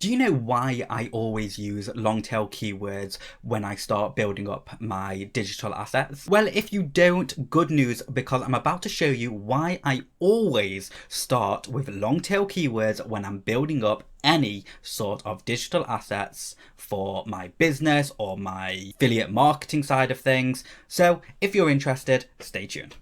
Do you know why I always use long tail keywords when I start building up my digital assets? Well, if you don't, good news, because I'm about to show you why I always start with long tail keywords when I'm building up any sort of digital assets for my business or my affiliate marketing side of things. So if you're interested, stay tuned.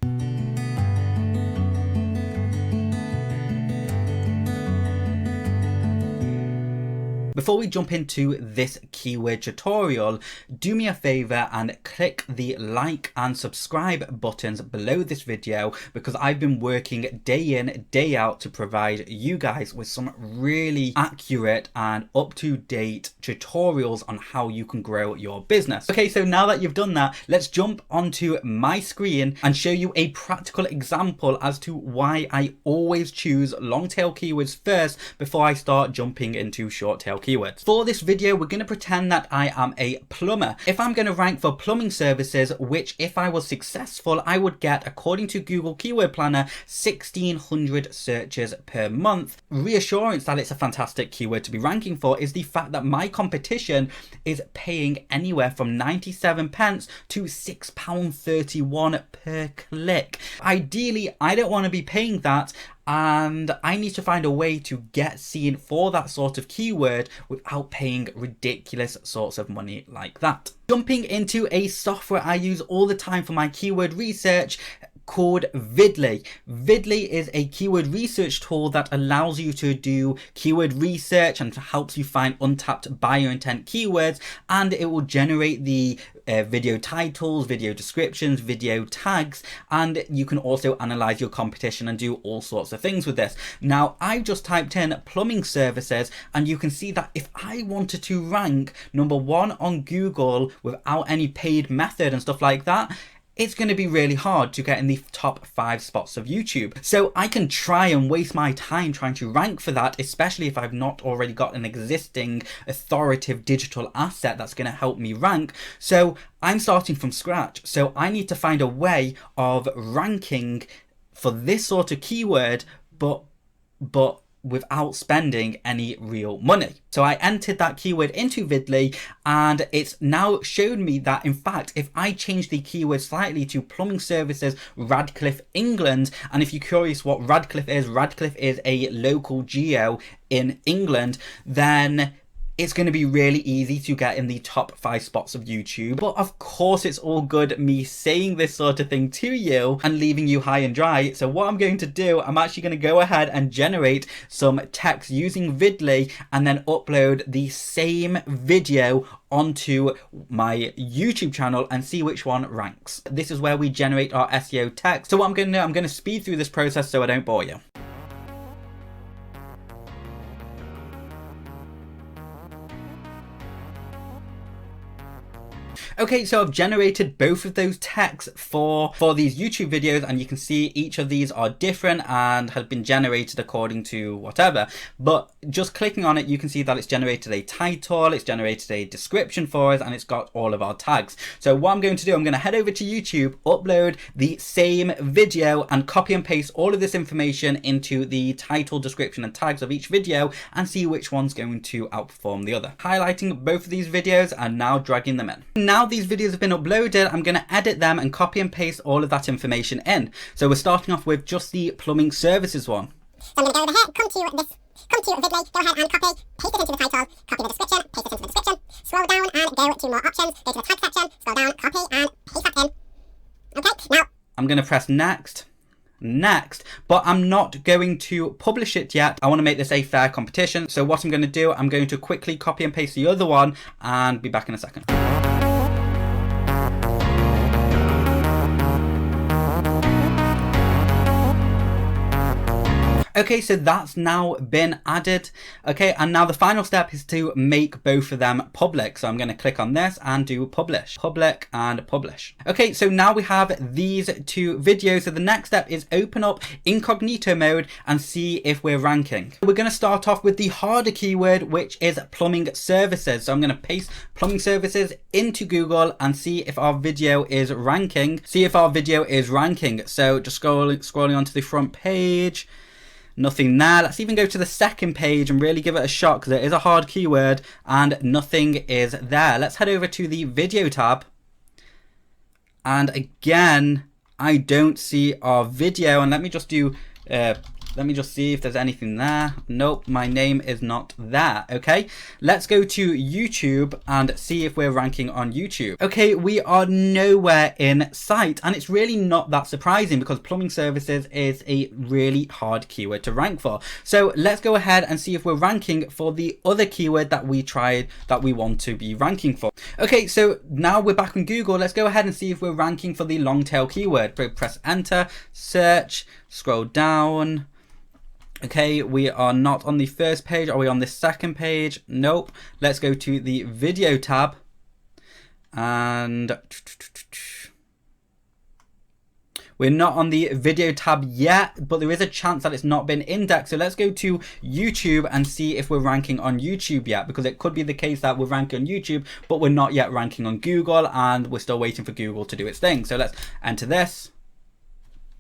Before we jump into this keyword tutorial, do me a favor and click the like and subscribe buttons below this video, because I've been working day in, day out to provide you guys with some really accurate and up-to-date tutorials on how you can grow your business. Okay, so now that you've done that, let's jump onto my screen and show you a practical example as to why I always choose long tail keywords first before I start jumping into short tail keywords. For this video, we're going to pretend that I am a plumber. If I'm going to rank for plumbing services, which if I was successful, I would get, according to Google Keyword Planner, 1,600 searches per month. Reassurance that it's a fantastic keyword to be ranking for is the fact that my competition is paying anywhere from 97 pence to £6.31 per click. Ideally, I don't want to be paying that, and I need to find a way to get seen for that sort of keyword without paying ridiculous sorts of money like that. Jumping into a software I use all the time for my keyword research called Vidly. Vidly is a keyword research tool that allows you to do keyword research and helps you find untapped buyer intent keywords, and it will generate the video titles, video descriptions, video tags, and you can also analyze your competition and do all sorts of things with this. Now, I've just typed in plumbing services, and you can see that if I wanted to rank #1 on Google without any paid method and stuff like that, it's going to be really hard to get in the top 5 spots of YouTube. So I can try and waste my time trying to rank for that, especially if I've not already got an existing authoritative digital asset that's going to help me rank. So I'm starting from scratch. So I need to find a way of ranking for this sort of keyword, but without spending any real money. So I entered that keyword into Vidly, and it's now showed me that, in fact, if I change the keyword slightly to plumbing services Radcliffe, England, and if you're curious what Radcliffe is a local geo in England, then it's going to be really easy to get in the top 5 spots of YouTube. But of course, it's all good me saying this sort of thing to you and leaving you high and dry. So what I'm going to do, I'm actually going to go ahead and generate some text using Vidly and then upload the same video onto my YouTube channel and see which one ranks. This is where we generate our SEO text. So what I'm going to do, I'm going to speed through this process so I don't bore you. Okay, so I've generated both of those texts for these YouTube videos, and you can see each of these are different and have been generated according to whatever. But just clicking on it, you can see that it's generated a title, it's generated a description for us, and it's got all of our tags. So what I'm going to do, I'm going to head over to YouTube, upload the same video, and copy and paste all of this information into the title, description, and tags of each video, and see which one's going to outperform the other. Highlighting both of these videos and now dragging them in. Now these videos have been uploaded, I'm going to edit them and copy and paste all of that information in. So we're starting off with just the plumbing services one. So I'm going to go over here, come to Vidly, go ahead and copy, paste it into the title, copy the description, paste it into the description, scroll down and go to more options, go to the tag section, scroll down, copy and paste that in. Okay, now I'm going to press next, but I'm not going to publish it yet. I want to make this a fair competition. So what I'm going to do, I'm going to quickly copy and paste the other one and be back in a second. Okay, so that's now been added. Okay, and now the final step is to make both of them public. So I'm going to click on this and do publish, public and publish. Okay, so now we have these 2 videos. So the next step is open up incognito mode and see if we're ranking. We're going to start off with the harder keyword, which is plumbing services. So I'm going to paste plumbing services into Google and see if our video is ranking. So just scrolling onto the front page. Nothing there. Let's even go to the second page and really give it a shot because it is a hard keyword and nothing is there. Let's head over to the video tab. And again, I don't see our video. And let me just do, let me just see if there's anything there. Nope, my name is not there. Okay, let's go to YouTube and see if we're ranking on YouTube. Okay, we are nowhere in sight, and it's really not that surprising because plumbing services is a really hard keyword to rank for. So let's go ahead and see if we're ranking for the other keyword that we tried that we want to be ranking for. Okay, so now we're back on Google. Let's go ahead and see if we're ranking for the long tail keyword. So press enter, search, scroll down. Okay, we are not on the first page. Are we on the second page? Nope. Let's go to the video tab. And we're not on the video tab yet, but there is a chance that it's not been indexed. So let's go to YouTube and see if we're ranking on YouTube yet, because it could be the case that we're ranking on YouTube, but we're not yet ranking on Google, and we're still waiting for Google to do its thing. So let's enter this.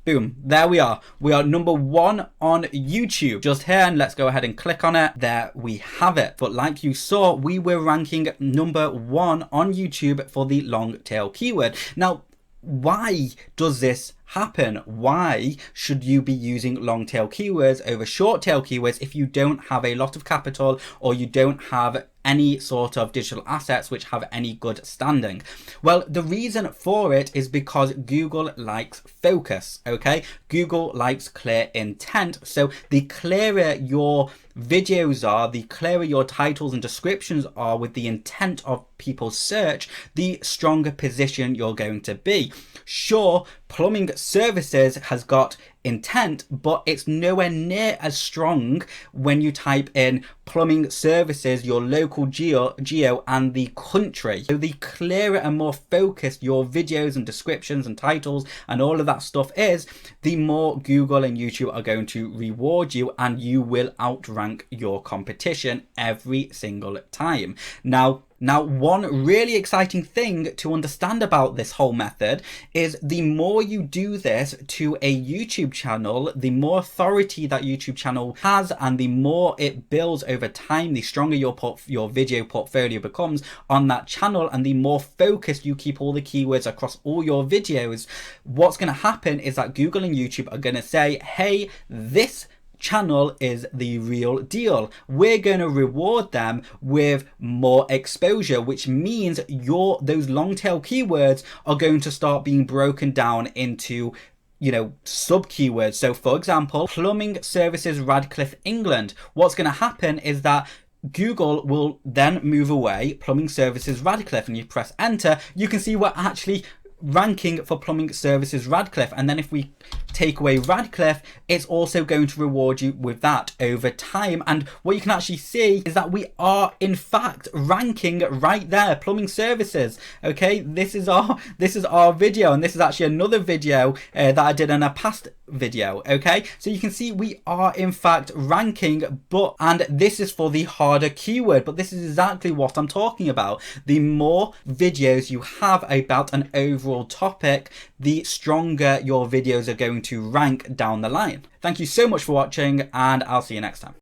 Boom, there we are. We are number 1 on YouTube just here, and let's go ahead and click on it. There we have it. But like you saw, we were ranking number 1 on YouTube for the long tail keyword. Now, why does this happen? Why should you be using long tail keywords over short tail keywords if you don't have a lot of capital or you don't have any sort of digital assets which have any good standing? Well, the reason for it is because Google likes focus, okay? Google likes clear intent. So the clearer your videos are, the clearer your titles and descriptions are with the intent of people's search, the stronger position you're going to be. Sure, plumbing services has got intent, but it's nowhere near as strong when you type in plumbing services, your local geo and the country. So the clearer and more focused your videos and descriptions and titles and all of that stuff is, the more Google and YouTube are going to reward you, and you will outrank your competition every single time. Now, one really exciting thing to understand about this whole method is the more you do this to a YouTube channel, the more authority that YouTube channel has, and the more it builds over time, the stronger your video portfolio becomes on that channel, and the more focused you keep all the keywords across all your videos. What's going to happen is that Google and YouTube are going to say, hey, this channel is the real deal. We're going to reward them with more exposure, which means those long tail keywords are going to start being broken down into, you know, sub keywords. So for example, plumbing services Radcliffe, England. What's going to happen is that Google will then move away plumbing services Radcliffe, and you press enter, you can see we're actually ranking for plumbing services Radcliffe. And then if we take away Radcliffe, it's also going to reward you with that over time. And what you can actually see is that we are in fact ranking right there, plumbing services. Okay, this is our video, and this is actually another video that I did in a past video. Okay, so you can see we are in fact ranking, and this is for the harder keyword, but this is exactly what I'm talking about. The more videos you have about an overall topic, the stronger your videos are going to rank down the line. Thank you so much for watching, and I'll see you next time.